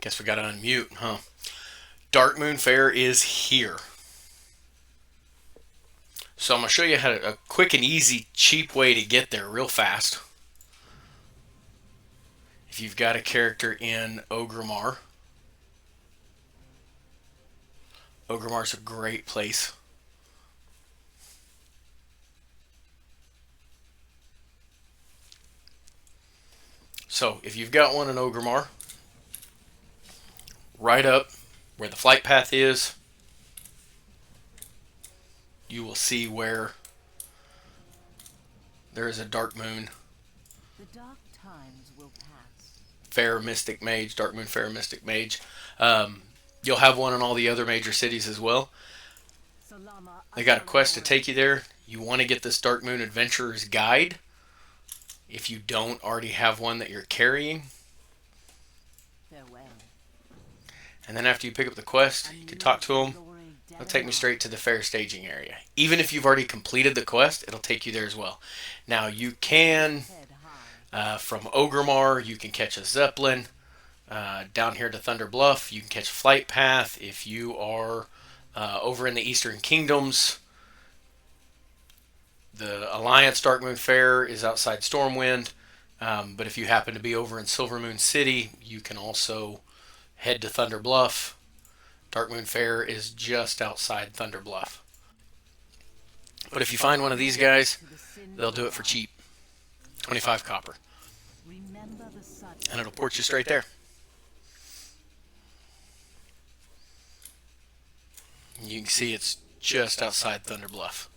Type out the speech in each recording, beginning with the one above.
Guess we got to unmute, huh? Darkmoon Fair is here. So I'm going to show you how a quick and easy, cheap way to get there real fast. If you've got a character in Ogrimmar, Ogrimmar's a great place. So if you've got one in Ogrimmar, right up where the flight path is, you will see where there is a Darkmoon The dark times will pass. Fair Mystic Mage, Darkmoon Fair Mystic Mage. You'll have one in all the other major cities as well. Salama They got a under quest to Lord. take you there. You want to get this Darkmoon Adventurer's Guide. If you don't already have one that you're carrying, Farewell. and then after you pick up the quest, A you can new talk to them. glory It'll take me dead straight to the fair staging area. Even if you've already completed the quest, it'll take you there as well. Now you can, head high. from Ogrimmar, you can catch a Zeppelin. Down here to Thunder Bluff, you can catch a flight path. If you are over in the Eastern Kingdoms, the Alliance Darkmoon Fair is outside Stormwind. But if you happen to be over in Silvermoon City, you can also head to Thunder Bluff. Darkmoon Fair is just outside Thunder Bluff. But if you find one of these guys, To the sin they'll do it for cheap. 25 copper. remember the sun. And it'll port you straight there. You can see it's just outside Thunder Bluff.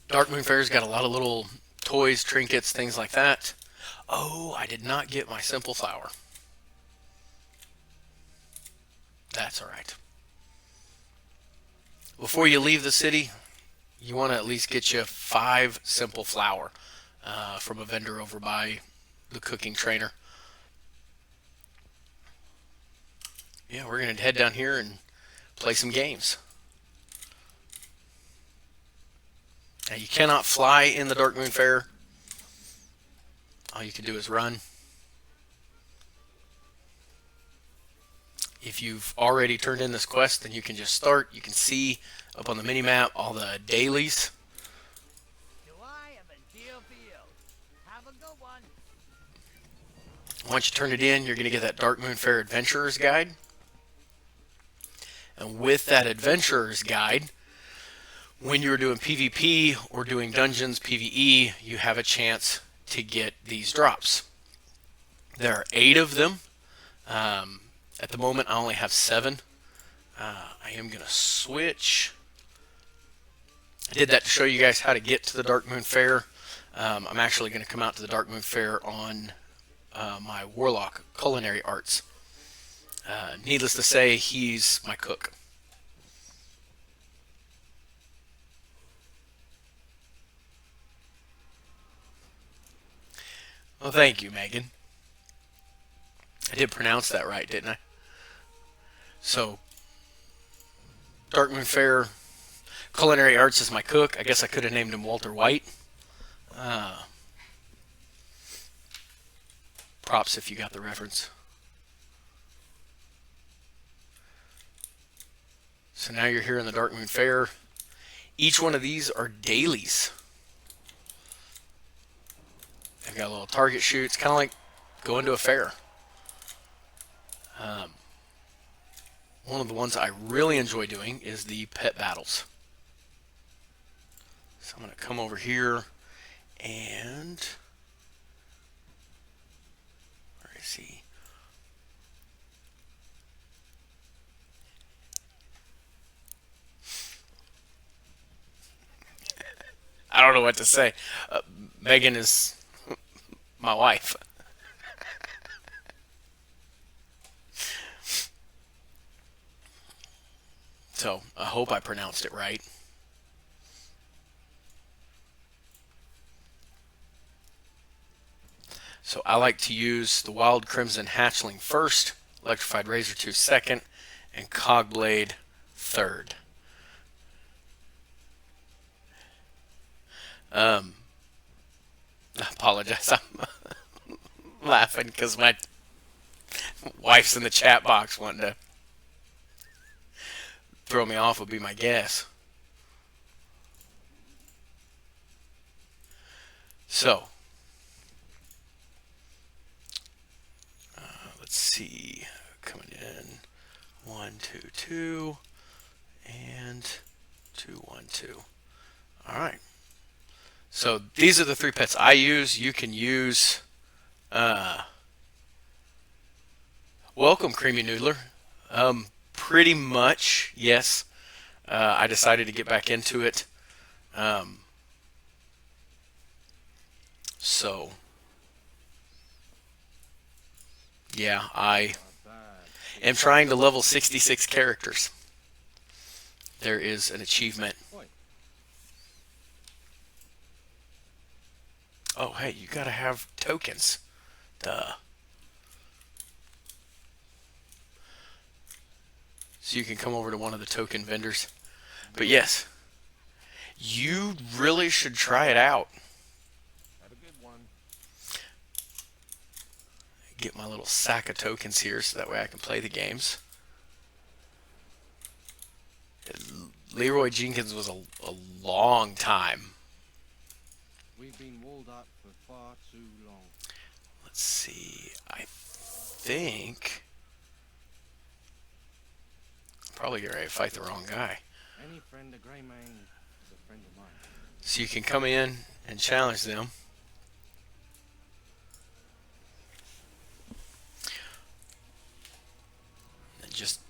Darkmoon Fair's got a lot of little toys, trinkets, things like that. Oh, I did not get my simple flower. That's alright. Before you leave the city, you want to at least get you 5 simple flour from a vendor over by the cooking trainer. Yeah, we're going to head down here and play some games. Now, you cannot fly in the Darkmoon Fair. All you can do is run. If you've already turned in this quest, then you can just start. You can see up on the mini map all the dailies. Do I have a deal for you? Have a good one. Once you turn it in, you're going to get that Darkmoon Fair Adventurer's Guide. And with that Adventurer's Guide, when you're doing PvP or doing dungeons, PvE, you have a chance to get these drops. There are 8 of them. At the moment, I only have 7. I am going to switch. I did that to show you guys how to get to the Darkmoon Fair. I'm actually going to come out to the Darkmoon Fair on my Warlock Culinary Arts. Needless to say, he's my cook. Well, thank you, Megan. I did pronounce that right, didn't I? So, Darkmoon Fair Culinary Arts is my cook. I guess I could have named him Walter White. Uh, Props if you got the reference. So now you're here in the Darkmoon Fair. Each one of these are dailies. They've got little target shoots, kind of like going to a fair. One of the ones I really enjoy doing is the pet battles. So I'm going to come over here and where is he? I don't know what to say. Megan is my wife. So I hope I pronounced it right. So I like to use the Wild Crimson Hatchling first, Electrified Razor 2 second, and Cogblade third. I apologize. laughing because my wife's in the chat box wanting to throw me off would be my guess. So, let's see. Coming in 1, 2, 2, and 2, 1, 2. All right. So these are the 3 pets I use. You can use. Welcome, Creamy Noodler. Pretty much, yes. I decided to get back into it. So, yeah, I am trying to level 66 characters. There is an achievement. Oh, hey, you gotta have tokens. Duh. So you can come over to one of the token vendors. But yes, you really should try it out. Have a good one. Get my little sack of tokens here so that way I can play the games. Leroy Jenkins was a long time. We've been walled up for far too long. Let's see. I think I'm probably getting ready to fight the wrong guy. Any friend of Grey Man is a friend of mine. So you can come in and challenge them. And just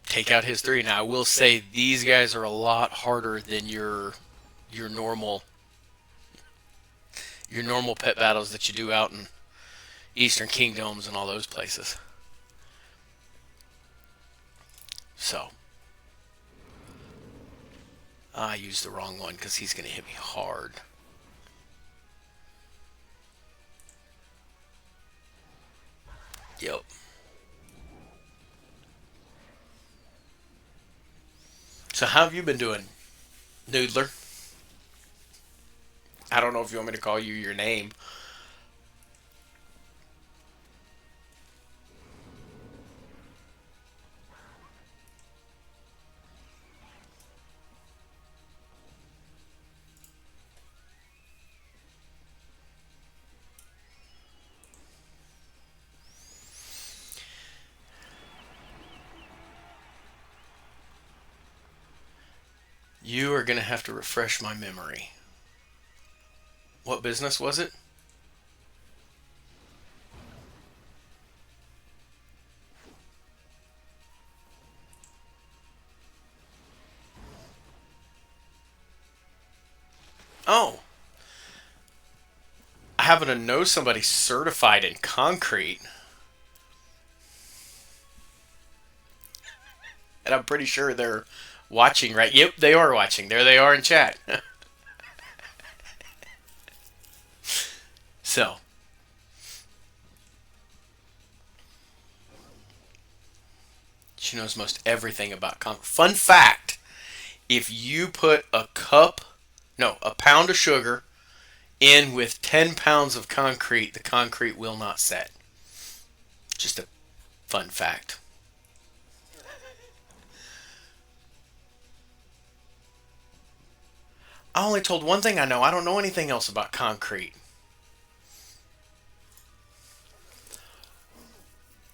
take out his 3. Now I will say these guys are a lot harder than your normal pet battles that you do out in Eastern Kingdoms and all those places. So I used the wrong one because he's going to hit me hard. Yep. So how have you been doing, Noodler? I don't know if you want me to call you your name. You are going to have to refresh my memory. What business was it? Oh. I happen to know somebody certified in concrete. And I'm pretty sure they're watching, right? Yep, they are watching. There they are in chat. So, she knows most everything about concrete. Fun fact, if you put a pound of sugar in with 10 pounds of concrete, the concrete will not set. Just a fun fact. I only told one thing I know. I don't know anything else about concrete.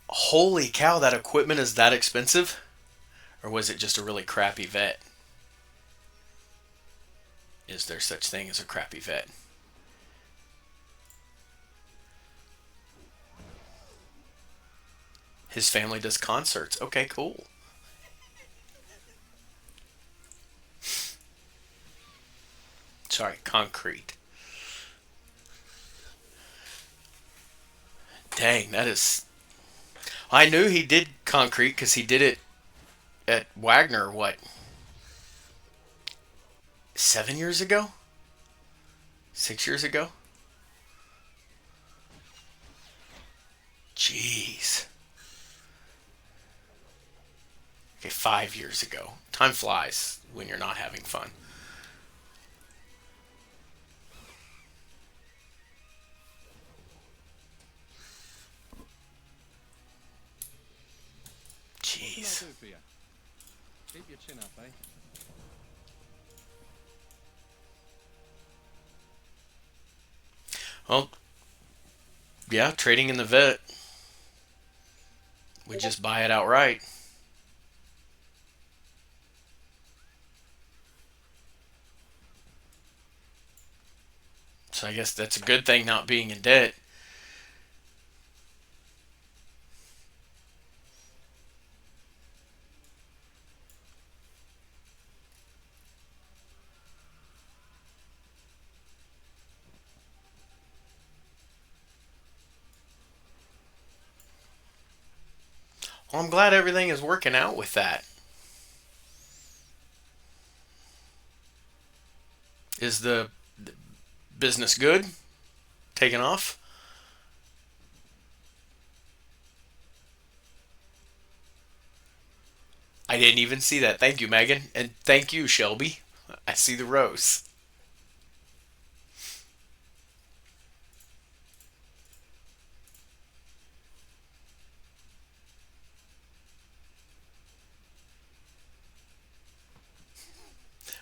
Holy cow, that equipment is that expensive? Or was it just a really crappy vet? Is there such thing as a crappy vet? His family does concerts. Okay, cool. Sorry, concrete. Dang, that is... I knew he did concrete because he did it at Wagner, what? 7 years ago? 6 years ago? Jeez. Okay, 5 years ago. Time flies when you're not having fun. What can I Jeez. do for you? Keep your chin up, eh? Well, yeah, trading in the vet. We just buy it outright. So I guess that's a good thing not being in debt. Well, I'm glad everything is working out with that. Is the business good? Taking off? I didn't even see that. Thank you, Megan. And thank you, Shelby. I see the rose.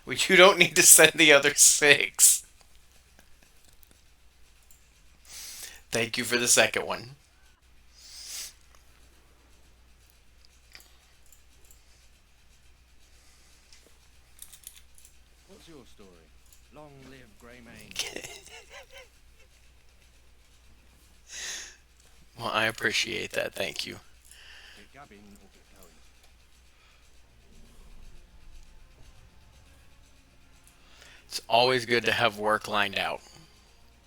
Well, you don't need to send the other six. Thank you for the second one. What's your story? Long live Greymane. Well, I appreciate that. Thank you. Get gubbing or get going. It's always good to have work lined out.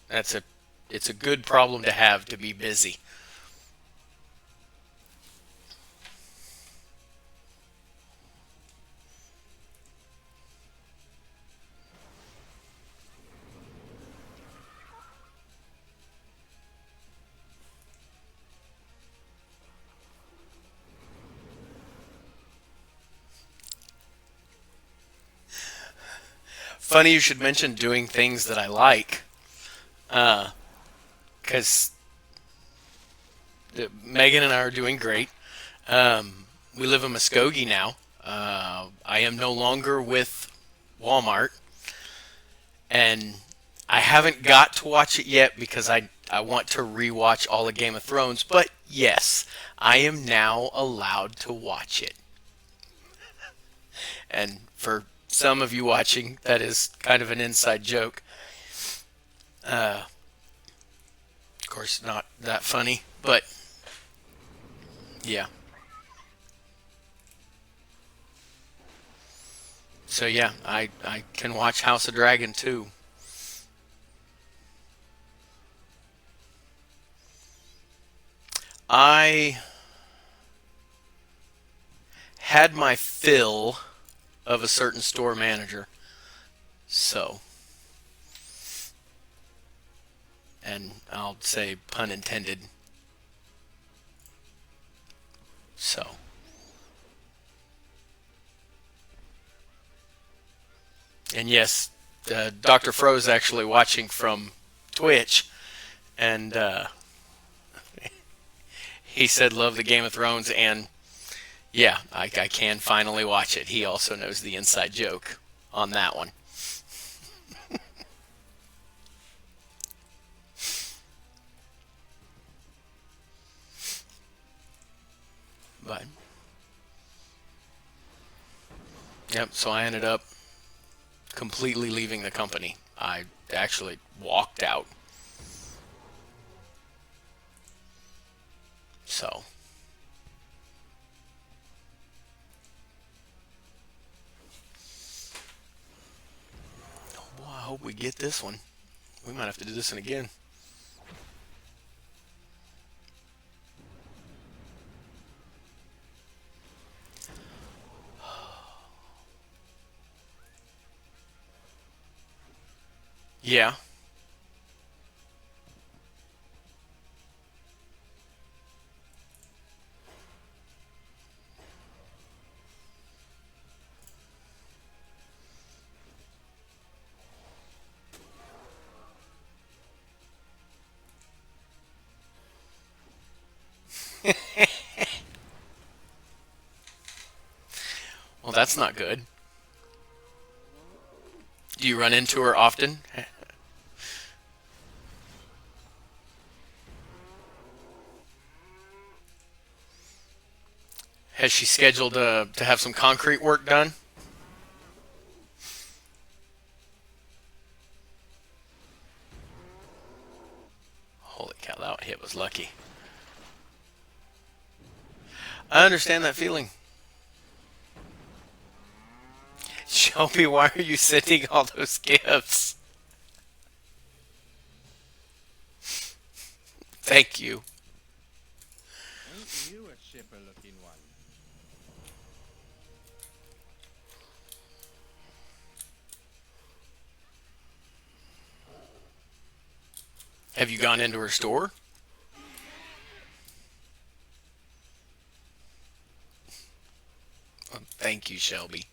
That's a it's a good problem to have, to be busy. Funny you should mention doing things that I like, because Megan and I are doing great. We live in Muskogee now. I am no longer with Walmart, and I haven't got to watch it yet because I want to rewatch all of Game of Thrones. But yes, I am now allowed to watch it. And for some of you watching, that is kind of an inside joke. Of course, not that funny, but yeah. So yeah, I can watch House of Dragon too. I had my fill of a certain store manager. So, and I'll say pun intended. So, and yes, Dr. Fro's actually watching from Twitch, and he said love the Game of Thrones, and yeah, I can finally watch it. He also knows the inside joke on that one. But yep, so I ended up completely leaving the company. I actually walked out. So, well, I hope we get this one. We might have to do this one again. Yeah. Well, that's not good. Do you run into her often? Has she scheduled to have some concrete work done? Holy cow, that hit was lucky. I understand that feeling. Shelby, why are you sending all those gifts? Thank you. Ain't you a shipper-looking one? Have you gone into her store? Oh, thank you, Shelby.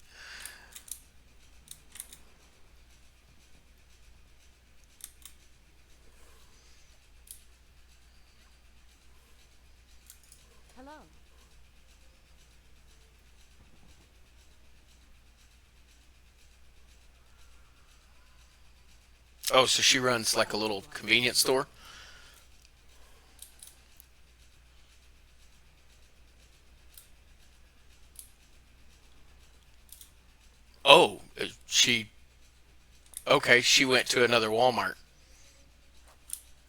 Hello. Oh, so she runs like a little convenience store? Oh, she. Okay, she went to another Walmart.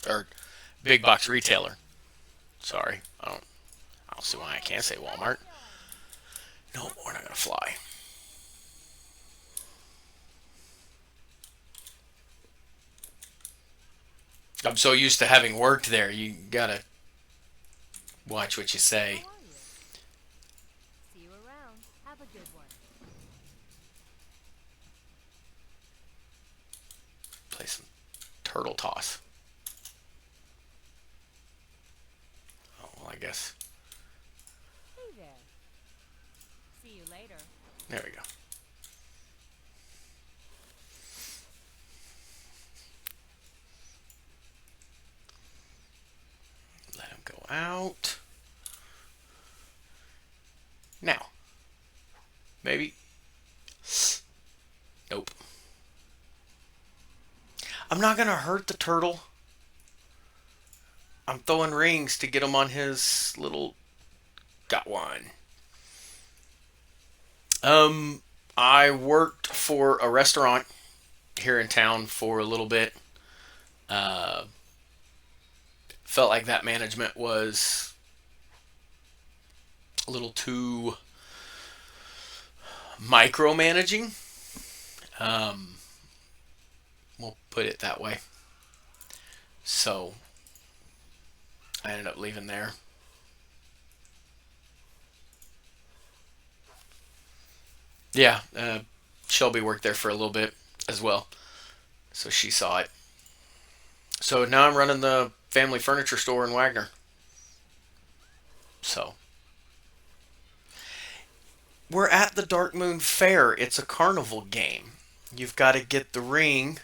Or big box retailer. Sorry. I don't see why I can't say Walmart. No, we're not going to fly. I'm so used to having worked there, you gotta watch what you say. How are you? See you around. Have a good one. Play some turtle toss. Oh, well, I guess. Hey there. See you later. There we go. Let him go out. Now. Maybe. Nope. I'm not gonna hurt the turtle. I'm throwing rings to get him on his little. Got one. I worked for a restaurant here in town for a little bit. Uh, Felt like that management was a little too micromanaging. Um, we'll put it that way. So I ended up leaving there. Yeah, Shelby worked there for a little bit as well, so she saw it. So now I'm running the family furniture store in Wagner. So we're at the Darkmoon Fair. It's a carnival game. You've got to get the ring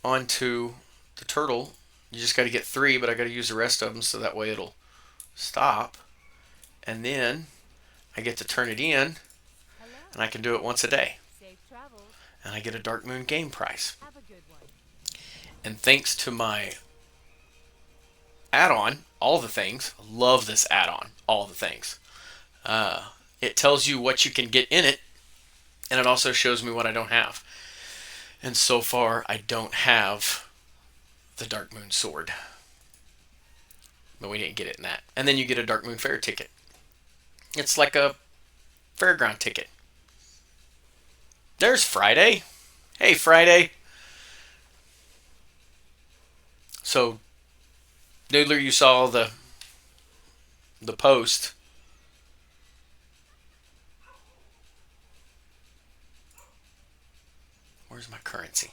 onto the turtle. You just got to get three, but I got to use the rest of them so that way it'll stop. And then I get to turn it in, Hello. and I can do it once a day. Safe travels. And I get a Darkmoon game prize. Have a good one. And thanks to my add-on, all the things, love this add-on, all the things. It tells you what you can get in it, and it also shows me what I don't have. And so far, I don't have the Darkmoon sword. But we didn't get it in that. And then you get a Darkmoon Fair ticket. It's like a fairground ticket. There's Friday. Hey, Friday. So, Noodler, you saw the post. Where's my currency?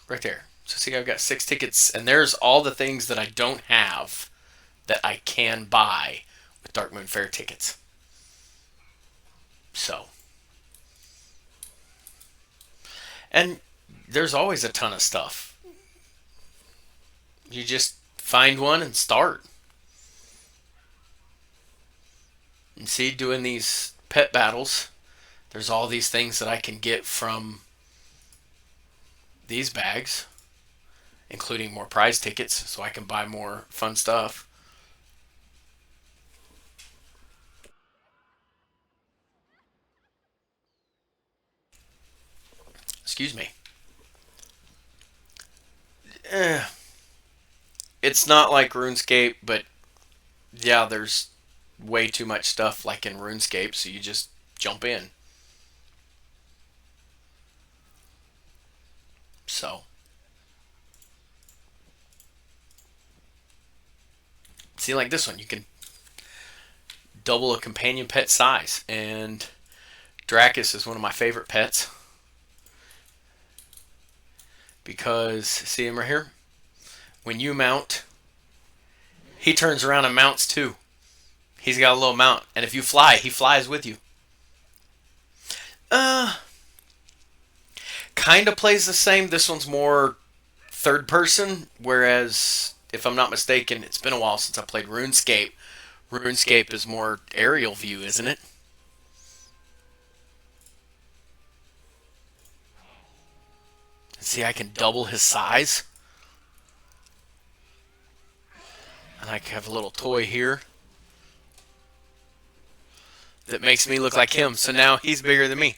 Right there. So see, I've got 6 tickets, and there's all the things that I don't have that I can buy with Darkmoon Fair tickets. So, and there's always a ton of stuff. You just find one and start. And see, doing these pet battles, there's all these things that I can get from these bags, including more prize tickets, so I can buy more fun stuff. Excuse me. Eh, it's not like RuneScape, but yeah, there's way too much stuff like in RuneScape, so you just jump in. So, see, like this one, you can double a companion pet size, and Dracus is one of my favorite pets because, see him right here? When you mount, he turns around and mounts too. He's got a little mount, and if you fly, he flies with you. Uh, kind of plays the same. This one's more third person, whereas, if I'm not mistaken, it's been a while since I played RuneScape. RuneScape is more aerial view, isn't it? See, I can double his size. And I have a little toy here that makes me look like him. So now he's bigger than me.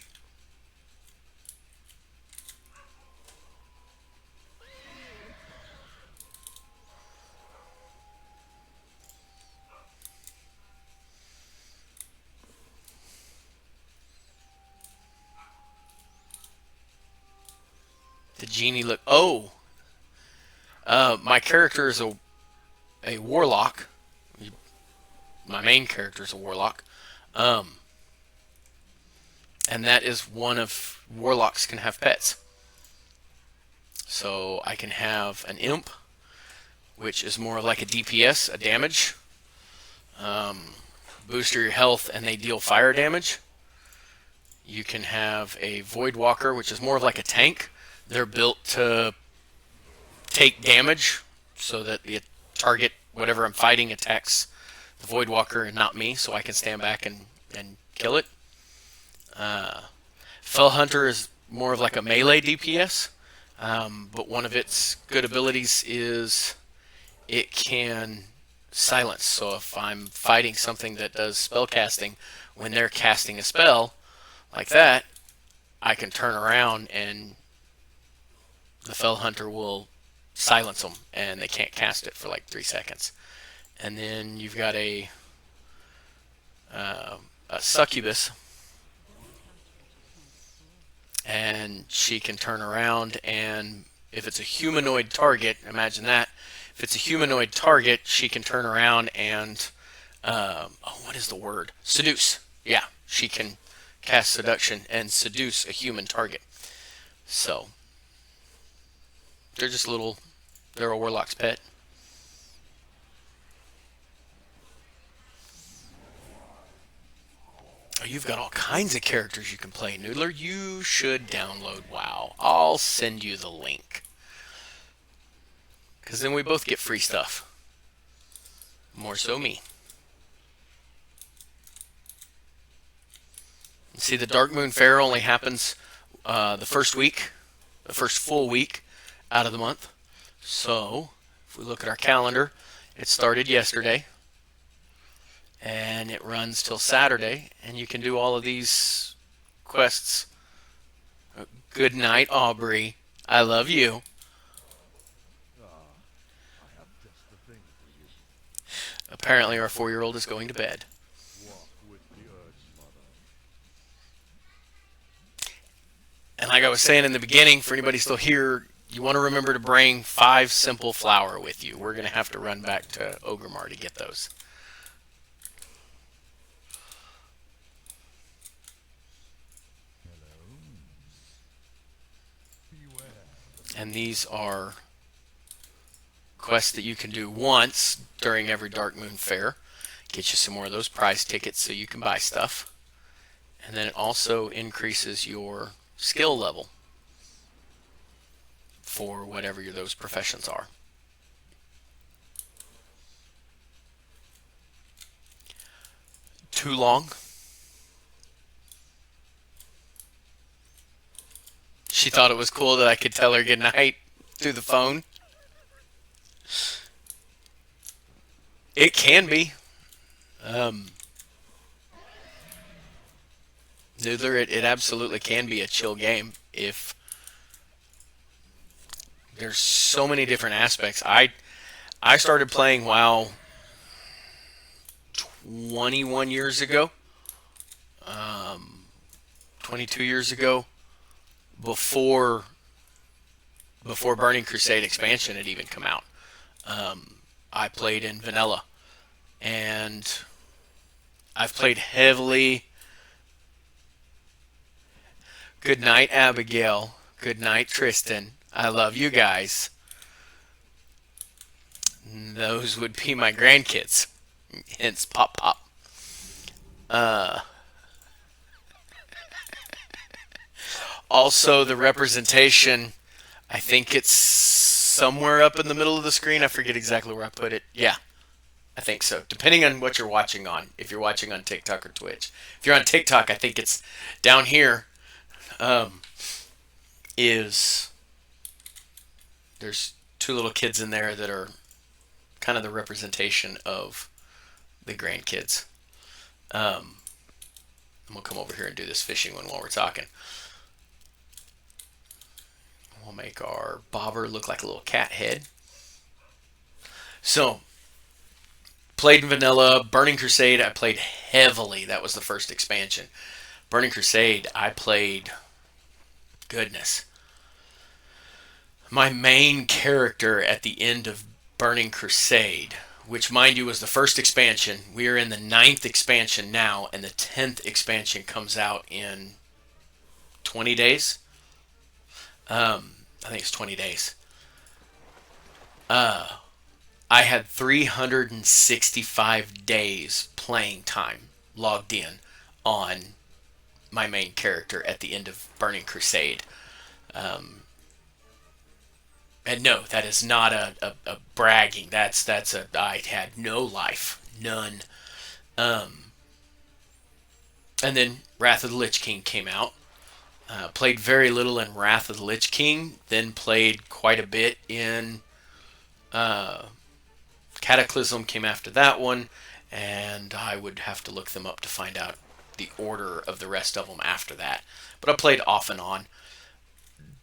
The genie look. Oh, my character is a warlock. My main character is a warlock. Um, and that is one of warlocks can have pets. So I can have an imp, which is more like a DPS, a damage. Booster your health and they deal fire damage. You can have a void walker, which is more of like a tank. They're built to take damage so that the target, whatever I'm fighting, attacks the void walker and not me, so I can stand back and kill it. Fell Hunter is more of like a melee DPS, but one of its good abilities is it can silence. So if I'm fighting something that does spell casting, when they're casting a spell like that, I can turn around and the Fell Hunter will silence them and they can't cast it for like 3 seconds. And then you've got a succubus, and she can turn around, and if it's a humanoid target, imagine that. If it's a humanoid target, she can turn around and what is the word? Seduce. Yeah, she can cast seduction and seduce a human target. So they're just little. They're a warlock's pet. Oh, you've got all kinds of characters you can play, Noodler. You should download WoW. I'll send you the link. Because then we both get free stuff. More so me. See, the Darkmoon Fair only happens the first week, the first full week out of the month. So, if we look at our calendar, it started yesterday. And it runs till Saturday. And you can do all of these quests. Good night, Aubrey. I love you. I have just the thing for you. Apparently our 4-year-old is going to bed. Walk with the Earth Mother. And like I was saying in the beginning, for anybody still here, you want to remember to bring 5 simple flour with you. We're going to have to run back to Ogremar to get those. Hello. Beware. And these are quests that you can do once during every Darkmoon Fair. Get you some more of those prize tickets so you can buy stuff. And then it also increases your skill level for whatever those professions are. too long. She thought it was cool that I could tell her goodnight through the phone. It can be. Um, Noodler, it absolutely can be a chill game if there's so many different aspects. I started playing WoW 21 years ago, 22 years ago, before Burning Crusade expansion had even come out. I played in vanilla, and I've played heavily. Good night, Abigail. Good night, Tristan. I love you guys. Those would be my grandkids. Hence, Pop Pop. Uh, Also, the representation, I think it's somewhere up in the middle of the screen. I forget exactly where I put it. Yeah, I think so. Depending on what you're watching on. If you're watching on TikTok or Twitch. If you're on TikTok, I think it's down here. Um, is there's two little kids in there that are kind of the representation of the grandkids. I'm gonna come over here and do this fishing one while we're talking. We'll make our bobber look like a little cat head. So, played in vanilla. Burning Crusade, I played heavily. That was the first expansion. Burning Crusade, I played, goodness. My main character at the end of Burning Crusade, which, mind you, was the first expansion. We are in the 9th expansion now, and the 10th expansion comes out in 20 days. I think it's 20 days. I had 365 days playing time logged in on my main character at the end of Burning Crusade. And no, that is not a bragging. I had no life, none. And then Wrath of the Lich King came out. Played very little in Wrath of the Lich King. Then played quite a bit in Cataclysm. Came after that one, and I would have to look them up to find out the order of the rest of them after that. But I played off and on.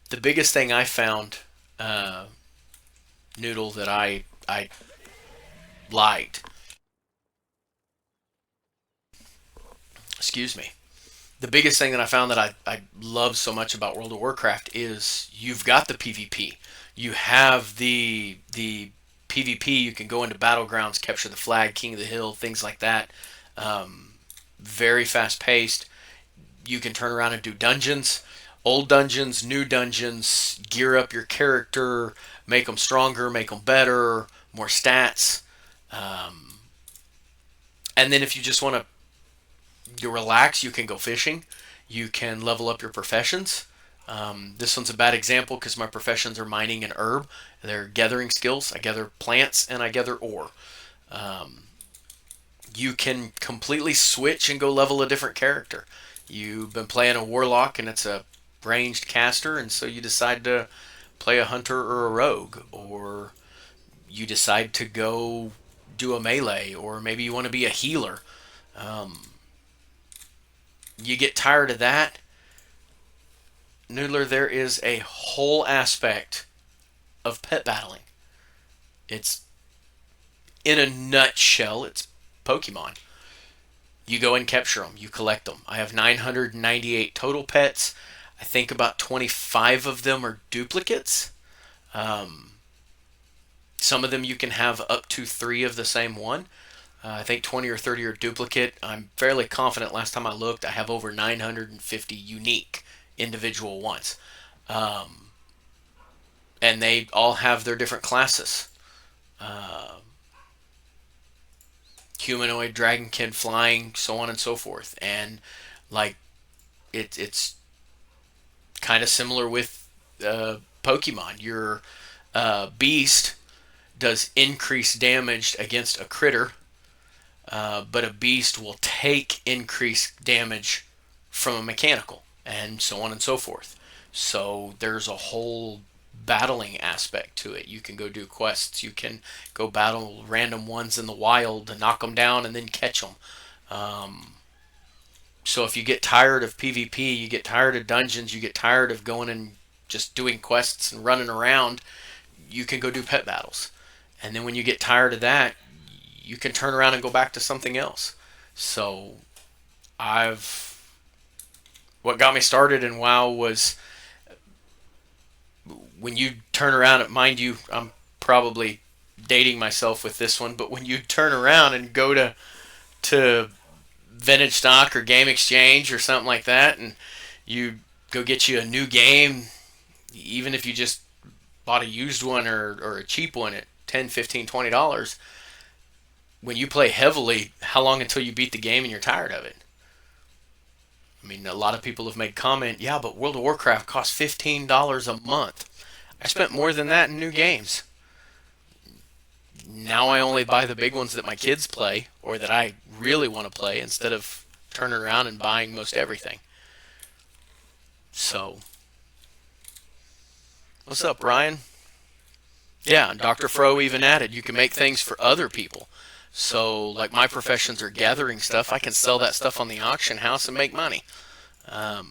The biggest thing I found, Noodle, that I liked. Excuse me. The biggest thing that I found that I love so much about World of Warcraft is you've got the PvP. You have the PvP. You can go into battlegrounds, capture the flag, King of the Hill, things like that. Very fast paced. You can turn around and do dungeons, old dungeons, new dungeons, gear up your character, make them stronger, make them better, more stats. And then if you just want to relax, you can go fishing. You can level up your professions. This one's a bad example because my professions are mining and herb. They're gathering skills. I gather plants and I gather ore. You can completely switch and go level a different character. You've been playing a warlock and it's a ranged caster, and so you decide to play a hunter or a rogue, or you decide to go do a melee, or maybe you want to be a healer. You get tired of that, Noodler, there is a whole aspect of pet battling. It's, in a nutshell, it's Pokemon. You go and capture them. You collect them. I have 998 total pets. I think about 25 of them are duplicates. Some of them you can have up to 3 of the same one. I think 20 or 30 are duplicate. I'm fairly confident last time I looked, I have over 950 unique individual ones. And they all have their different classes. Humanoid, dragonkin, flying, so on and so forth. And like it's kind of similar with Pokemon. Your beast does increased damage against a critter. but a beast will take increased damage from a mechanical, and so on and so forth. So there's a whole battling aspect to it. You can go do quests. You can go battle random ones in the wild to knock them down and then catch them. So if you get tired of PvP, you get tired of dungeons, you get tired of going and just doing quests and running around, you can go do pet battles. And then when you get tired of that, you can turn around and go back to something else. So I've what got me started in WoW was when you turn around, mind you, I'm probably dating myself with this one, but when you turn around and go to Vintage Stock or Game Exchange or something like that, and you go get you a new game, even if you just bought a used one or a cheap one at 10, 15, $20, when you play heavily, how long until you beat the game and you're tired of it? I mean, a lot of people have made comment, yeah, but World of Warcraft costs $15 a month. I spent more than that in new games. Now I only buy the big ones that my kids play or that I really want to play instead of turning around and buying most everything. So, what's up, Brian? Yeah, and Dr. Fro even added you can make things for other people. So, like my professions are gathering stuff, I can sell that stuff on the auction house and make money. I've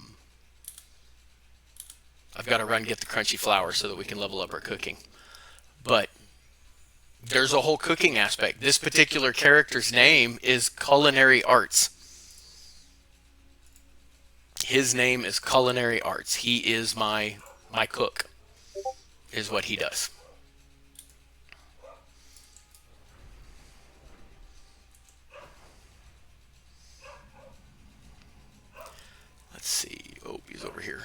got to run get the crunchy flour so that we can level up our cooking. But there's a whole cooking aspect. This particular character's name is Culinary Arts. His name is Culinary Arts. He is my cook, is what he does. Let's see. Oh, he's over here.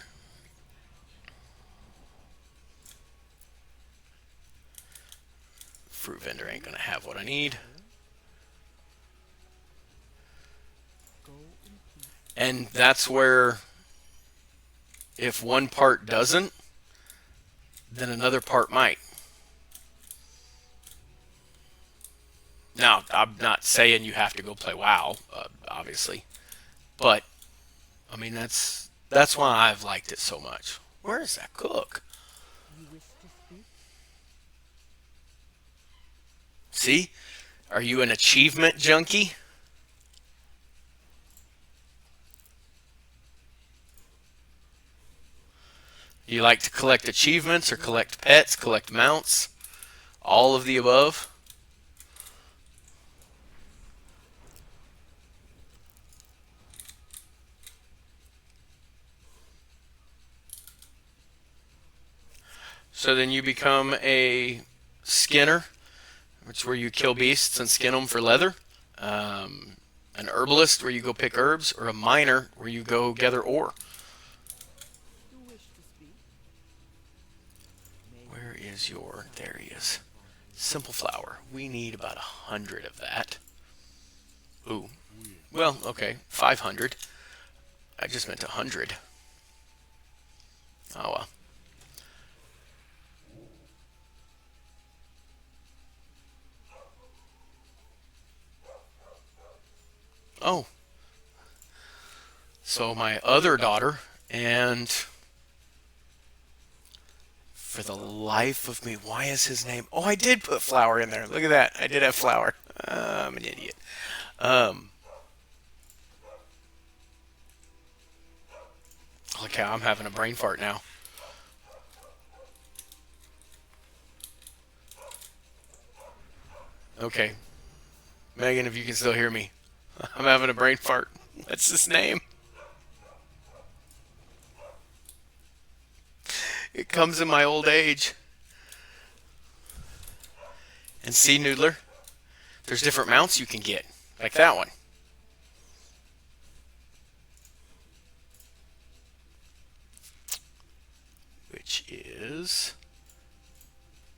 Fruit vendor ain't gonna have what I need. And that's where if one part doesn't, then another part might. Now, I'm not saying you have to go play WoW, obviously, but I mean that's why I've liked it so much. Where is that cook? You wish to speak? See, are you an achievement junkie? You like to collect achievements or collect pets, collect mounts, all of the above? So then you become a skinner, which is where you kill beasts and skin them for leather. An herbalist, where you go pick herbs, or a miner, where you go gather ore. You wish to speak? Where is your? There he is. Simple flour. We need about 100 of that. Ooh. Well, okay, 500. I just meant 100. Oh well. Oh. So my other daughter, and for the life of me, why is his name? Oh, I did put flour in there. Look at that. I did have flour. I'm an idiot. Okay, I'm having a brain fart now. Okay. Megan, if you can still hear me. I'm having a brain fart. What's his name? It comes in my old age. And see, Noodler, there's different mounts you can get, like that one. Which is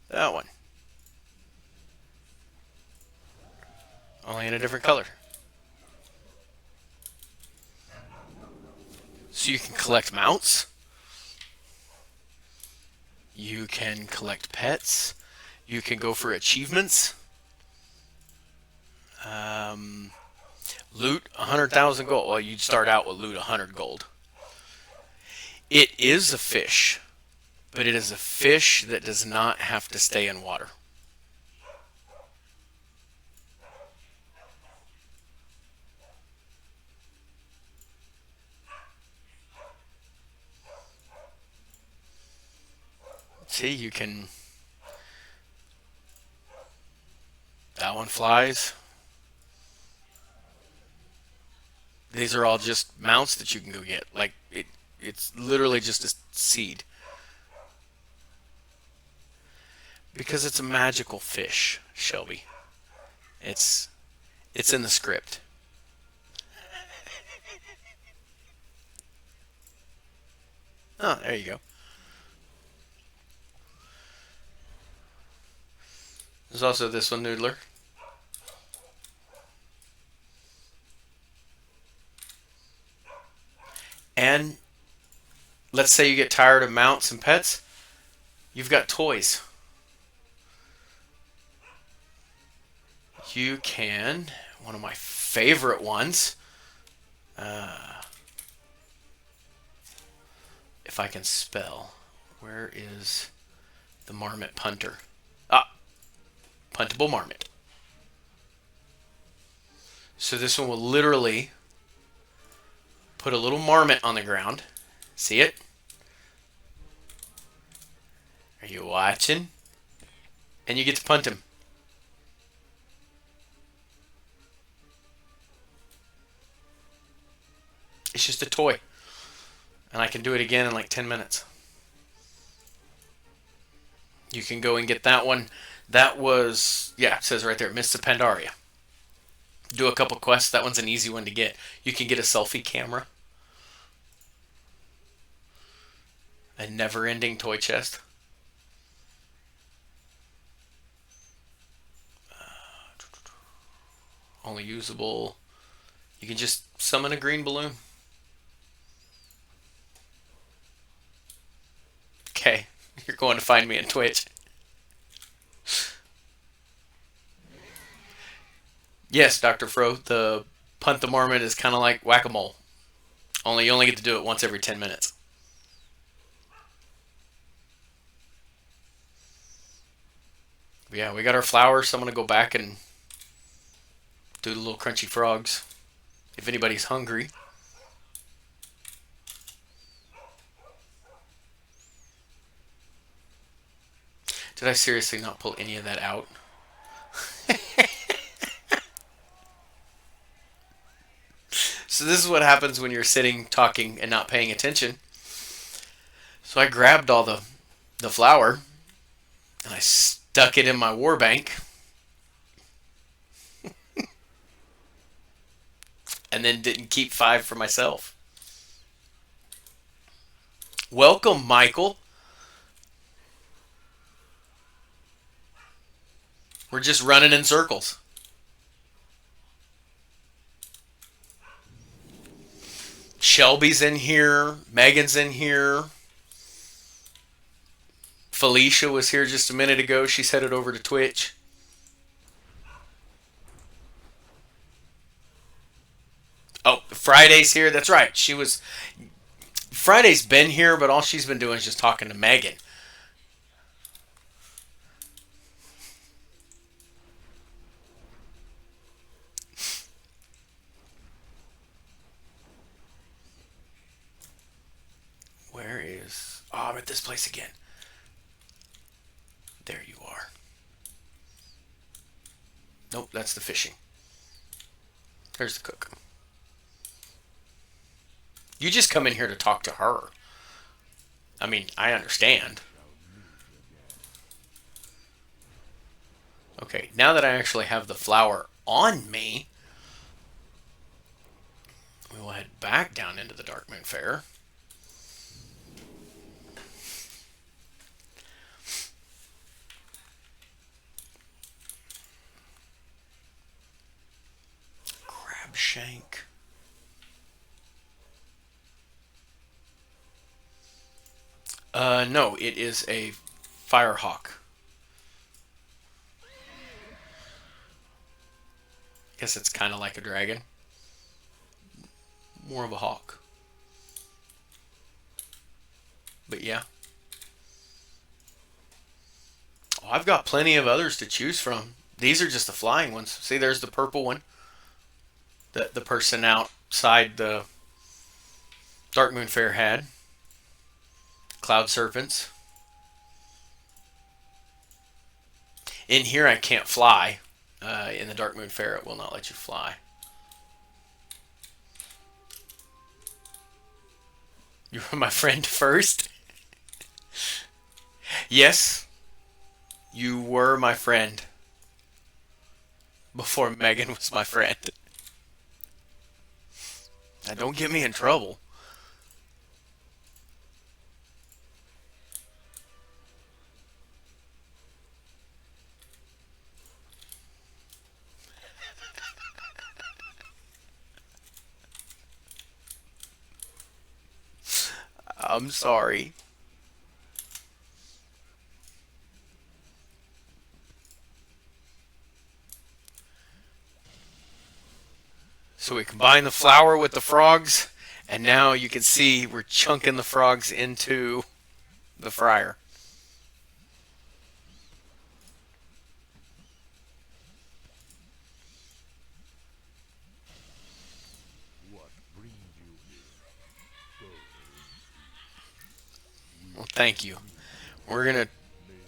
that one. Only in a different color. So you can collect mounts. You can collect pets. You can go for achievements. Loot 100,000 gold. Well, you'd start out with loot 100 gold. It is a fish, but it is a fish that does not have to stay in water. See, you can... That one flies. These are all just mounts that you can go get. Like, it's literally just a seed. Because it's a magical fish, Shelby. It's in the script. Oh, there you go. There's also this one, Noodler. And let's say you get tired of mounts and pets, you've got toys. You can, one of my favorite ones, if I can spell, where is the marmot punter? Ah, puntable marmot. So this one will literally put a little marmot on the ground. See it? Are you watching? And you get to punt him. It's just a toy. And I can do it again in like 10 minutes. You can go and get that one. That was, yeah, it says right there, Mists of Pandaria. Do a couple quests. That one's an easy one to get. You can get a selfie camera. A never-ending toy chest. Only usable. You can just summon a green balloon. Okay, you're going to find me on Twitch. Yes, Dr. Fro, the punt the marmot is kind of like whack-a-mole. Only you only get to do it once every 10 minutes. But yeah, we got our flowers, so I'm going to go back and do the little crunchy frogs. If anybody's hungry. Did I seriously not pull any of that out? So this is what happens when you're sitting, talking, and not paying attention. So I grabbed all the flour, and I stuck it in my war bank. And then didn't keep 5 for myself. Welcome, Michael. We're just running in circles. Shelby's in here. Megan's in here. Felicia was here just a minute ago. She's headed over to Twitch. Oh, Friday's here. That's right. Friday's been here, but all she's been doing is just talking to Megan. Where is... Oh, I'm at this place again. There you are. Nope, that's the fishing. There's the cook. You just come in here to talk to her. I mean, I understand. Okay, now that I actually have the flour on me, we will head back down into the Darkmoon Fair. Crab shank. No, it is a firehawk. Guess it's kind of like a dragon. More of a hawk. But yeah. Oh, I've got plenty of others to choose from. These are just the flying ones. See, there's the purple one that the person outside the Darkmoon Fair had. Cloud serpents. In here, I can't fly. In the Darkmoon Fair, it will not let you fly. You were my friend first? Yes, you were my friend before Megan was my friend. Now, don't get me in trouble. I'm sorry. So we combine the flour with the frogs, and now you can see we're chunking the frogs into the fryer. What brings you here? Go. Well, thank you. We're going to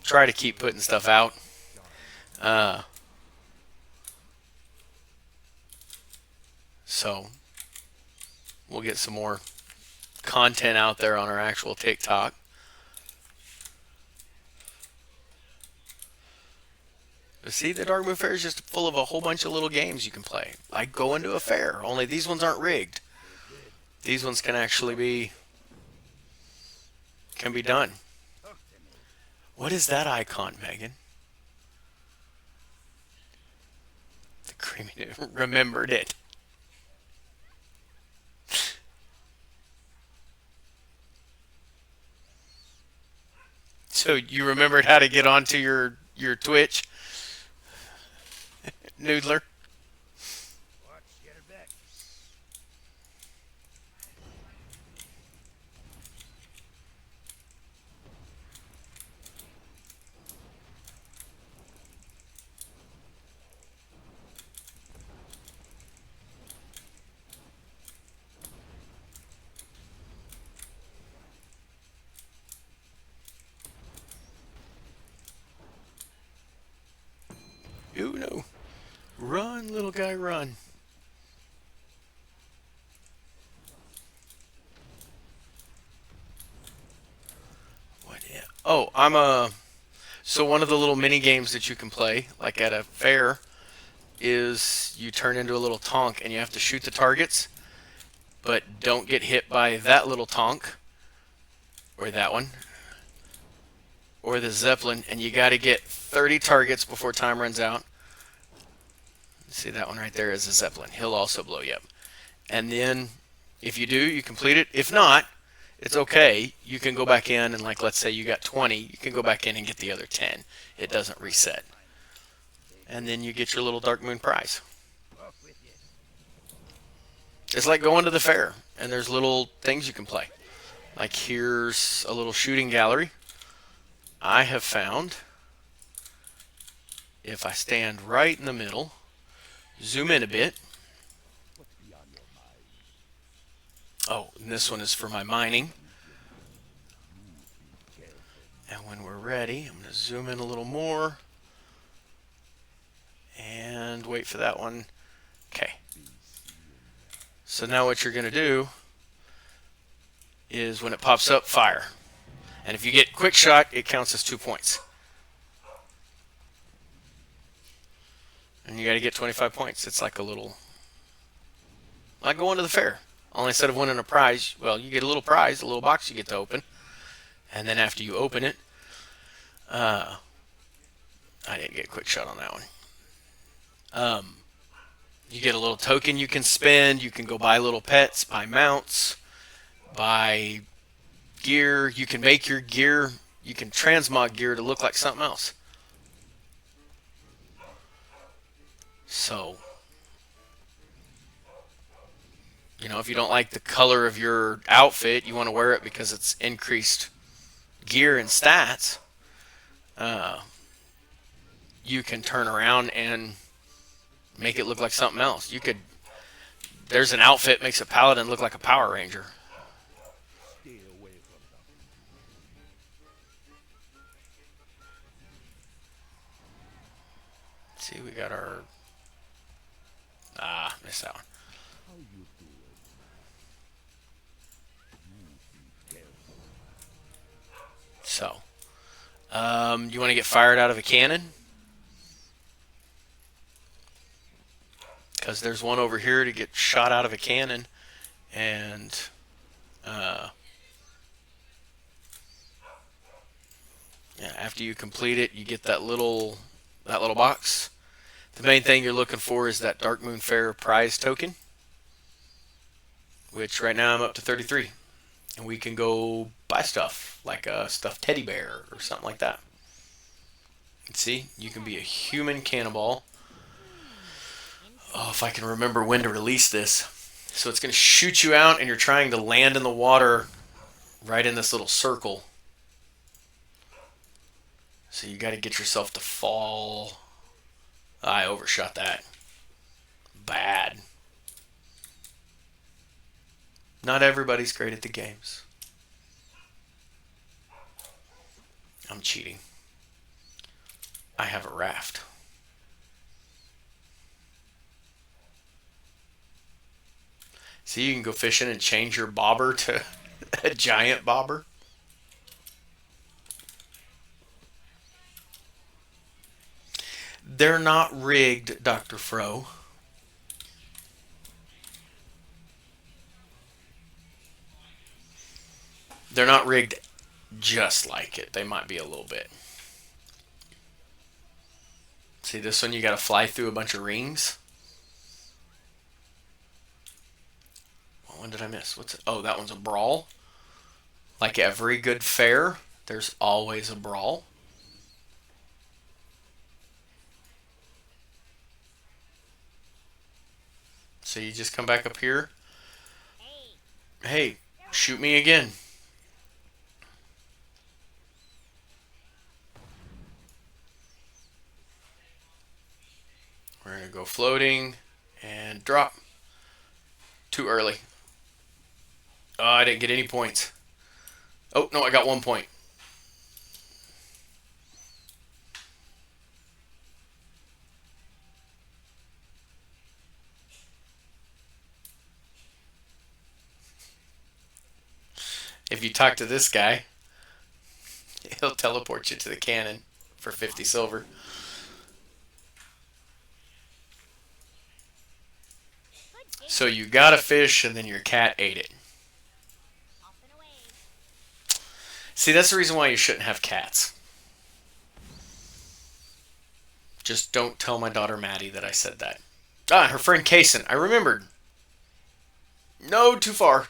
try to keep putting stuff out. So we'll get some more content out there on our actual TikTok. But see, the Darkmoon Fair is just full of a whole bunch of little games you can play. Like going to a fair, only these ones aren't rigged. These ones can actually be done. What is that icon, Megan? The creamy remembered it. So you remembered how to get onto your Twitch, Noodler? Watch, get her back. Oh no. Run, little guy, run. What? Oh, I'm a. So one of the little mini games that you can play, like at a fair, is you turn into a little tonk and you have to shoot the targets, but don't get hit by that little tonk, or that one, or the Zeppelin, and you got to get 30 targets before time runs out. See, that one right there is a Zeppelin. He'll also blow you up. And then, if you do, you complete it. If not, it's okay. You can go back in and, like, let's say you got 20, you can go back in and get the other 10. It doesn't reset. And then you get your little Darkmoon prize. Off with you. It's like going to the fair, and there's little things you can play. Like here's a little shooting gallery. I have found, if I stand right in the middle, zoom in a bit. What's beyond your mind? Oh, and this one is for my mining. And when we're ready, I'm going to zoom in a little more. And wait for that one. Okay. So now what you're going to do is when it pops up, fire. And if you get quick shot, it counts as 2 points. And you got to get 25 points. It's like a little, like going to the fair. Only instead of winning a prize, well, you get a little prize, a little box you get to open. And then after you open it, I didn't get a quick shot on that one. You get a little token you can spend. You can go buy little pets, buy mounts, buy gear. You can make your gear, you can transmog gear to look like something else. So, You know, if you don't like the color of your outfit, you want to wear it because it's increased gear and stats. Uh, you can turn around and make it look like something else. You could. There's an outfit makes a paladin look like a Power Ranger. Stay away from them. See, we got our missed that one. How you doing? You be careful. So, you want to get fired out of a cannon? Because there's one over here to get shot out of a cannon, and uh, yeah, after you complete it, you get that little box. The main thing you're looking for is that Darkmoon Fair prize token, which right now I'm up to 33, and we can go buy stuff like a stuffed teddy bear or something like that. And see, you can be a human cannonball. Oh, if I can remember when to release this. So it's going to shoot you out, and you're trying to land in the water right in this little circle. So you got to get yourself to fall. I overshot that. Bad. Not everybody's great at the games. I'm cheating. I have a raft. See, you can go fishing and change your bobber to a giant bobber. They're not rigged, Dr. Fro. They're not rigged just like it. They might be a little bit. See, this one you got to fly through a bunch of rings. What one did I miss? What's it? Oh, that one's a brawl. Like every good fair, there's always a brawl. So you just come back up here. Hey, shoot me again. We're going to go floating and drop. Too early. Oh, I didn't get any points. Oh, no, I got 1 point. If you talk to this guy, he'll teleport you to the cannon for 50 silver. So you got a fish and then your cat ate it. See, that's the reason why you shouldn't have cats. Just don't tell my daughter Maddie that I said that. Ah, her friend Kason. I remembered. No, too far.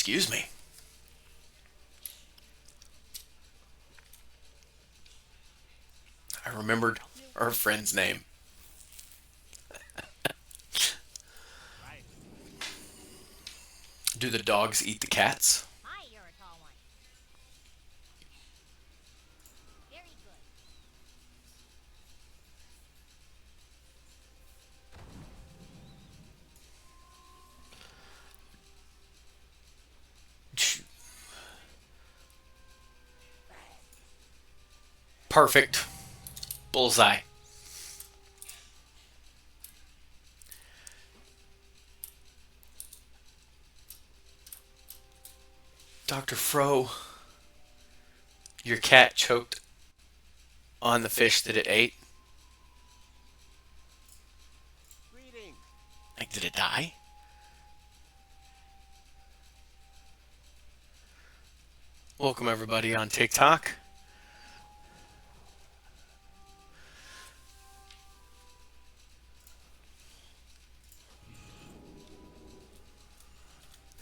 Excuse me. I remembered our friend's name. Do the dogs eat the cats? Hi, you're a tall one. Very good. Perfect. Bullseye. Dr. Fro, your cat choked on the fish that it ate. Greetings. Like, did it die? Welcome everybody on TikTok.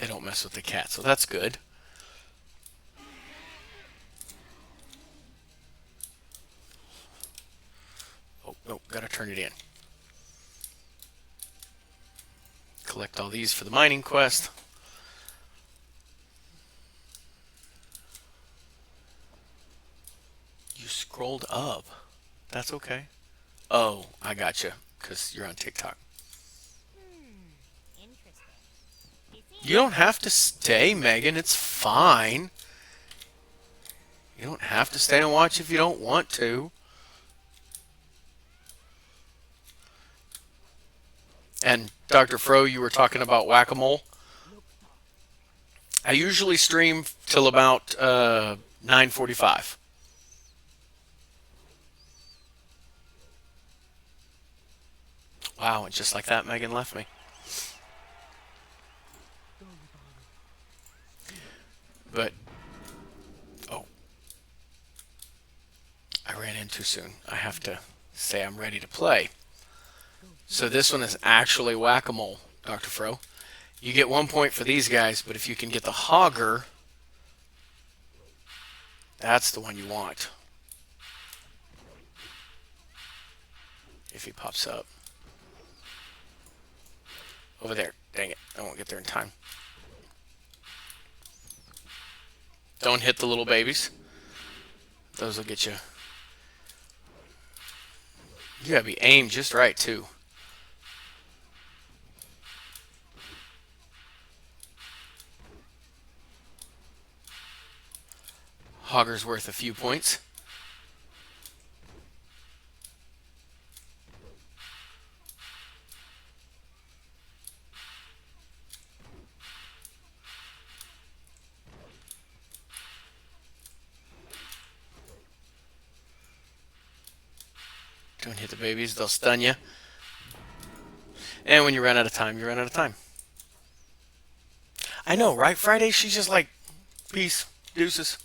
They don't mess with the cat, so that's good. Oh, no, gotta turn it in. Collect all these for the mining quest. You scrolled up. That's okay. Oh, I gotcha, because you're on TikTok. Interesting. You don't have to stay, Megan. It's fine. You don't have to stay and watch if you don't want to. And Dr. Fro, you were talking about whack-a-mole. I usually stream till about 9:45. Wow, and just like that, Megan left me. But, oh, I ran in too soon. I have to say I'm ready to play. So this one is actually whack-a-mole, Dr. Fro. You get 1 point for these guys, but if you can get the hogger, that's the one you want. If he pops up. Over there. Dang it. I won't get there in time. Don't hit the little babies. Those will get you. You gotta be aimed just right, too. Hogger's worth a few points. Don't hit the babies, they'll stun you. And when you run out of time, you run out of time. I know, right? Friday, she's just like, peace, deuces.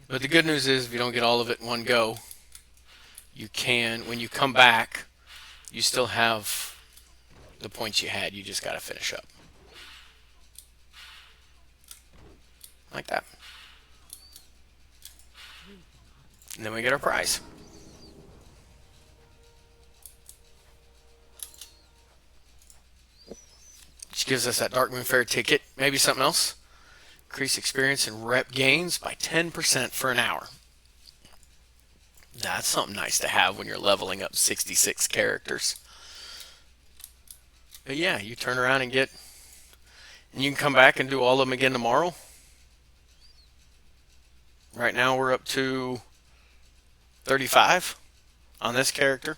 But the good news is, if you don't get all of it in one go, you can, when you come back, you still have the points you had. You just got to finish up. Like that. And then we get our prize. Which gives us that Darkmoon Fair ticket. Maybe something else. Increase experience and rep gains by 10% for an hour. That's something nice to have when you're leveling up 66 characters. But yeah, you turn around and get... And you can come back and do all of them again tomorrow. Right now we're up to 35 on this character.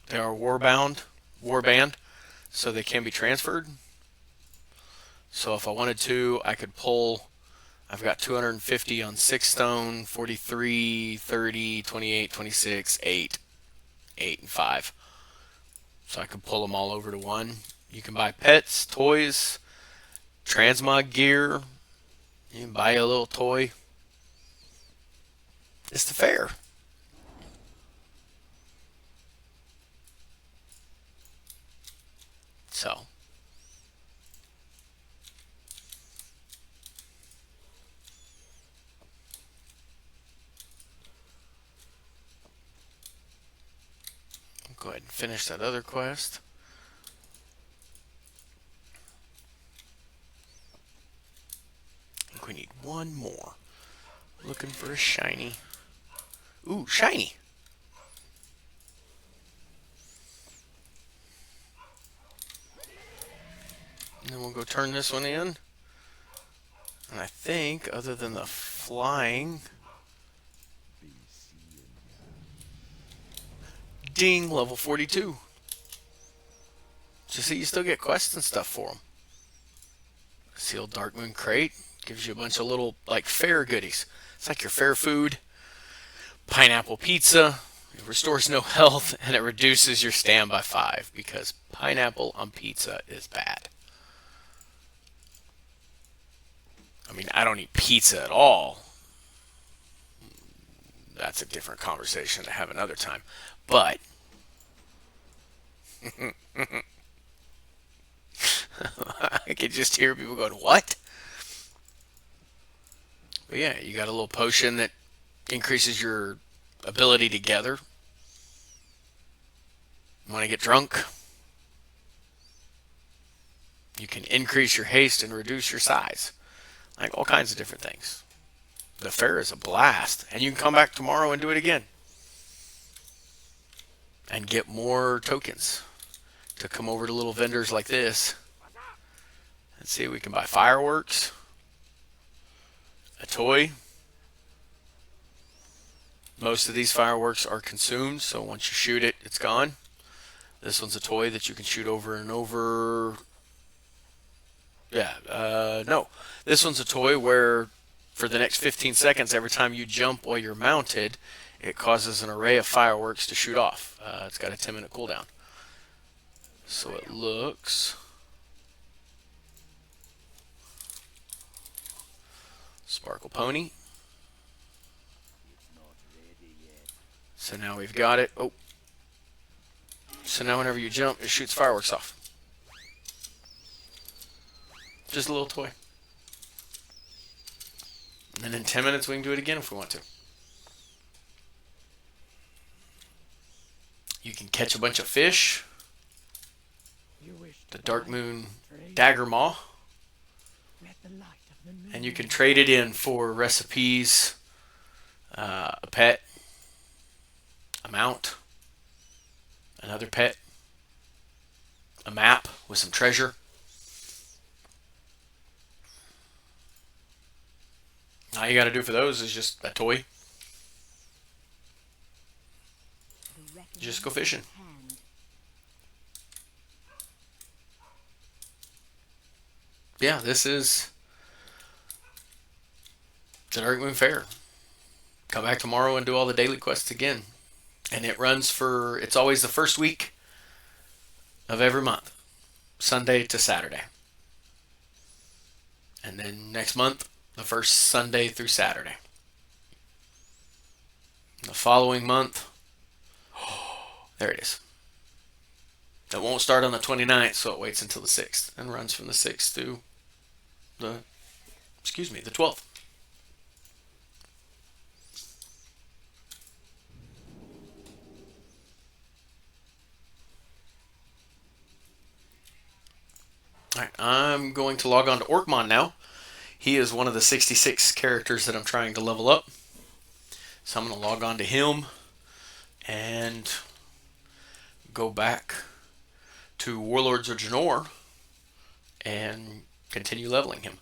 They are warband, so they can be transferred. So if I wanted to, I could pull, I've got 250 on 6 stone, 43, 30, 28, 26, 8, 8, and 5. So I could pull them all over to one. You can buy pets, toys, transmog gear. You can buy a little toy. It's the fair. So. Go ahead and finish that other quest. I think we need one more. Looking for a shiny. Ooh, shiny. And then we'll go turn this one in. And I think, other than the flying... Ding, level 42. Just see, you still get quests and stuff for them. Sealed Darkmoon crate gives you a bunch of little, like, fair goodies. It's like your fair food. Pineapple pizza. It restores no health, and it reduces your stam by 5, because pineapple on pizza is bad. I mean, I don't eat pizza at all. That's a different conversation to have another time. But I can just hear people going, "What?" But yeah, you got a little potion that increases your ability to gather. Want to get drunk? You can increase your haste and reduce your size. Like all kinds of different things. The fair is a blast. And you can come back tomorrow and do it again. And get more tokens to come over to little vendors like this. And see if we can buy fireworks, a toy. Most of these fireworks are consumed, so once you shoot it, it's gone. This one's a toy that you can shoot over and over. Yeah, no. This one's a toy where for the next 15 seconds, every time you jump while you're mounted, it causes an array of fireworks to shoot off. It's got a 10-minute cooldown. So it looks... Sparkle Pony. So now we've got it. Oh. So now whenever you jump, it shoots fireworks off. Just a little toy. And then in 10 minutes we can do it again if we want to. You can catch a bunch of fish. The Darkmoon Dagger Maw. And you can trade it in for recipes, a pet, a mount, another pet, a map with some treasure. All you got to do for those is just a toy. Just go fishing. Yeah, this is the Darkmoon Fair. Come back tomorrow and do all the daily quests again. And it runs for, it's always the first week of every month, Sunday to Saturday. And then next month, the first Sunday through Saturday. The following month, there it is. It won't start on the 29th, so it waits until the 6th and runs from the 6th to the 12th. Alright, I'm going to log on to Orkmon now. He is one of the 66 characters that I'm trying to level up. So I'm going to log on to him and go back to Warlords of Draenor and continue leveling him.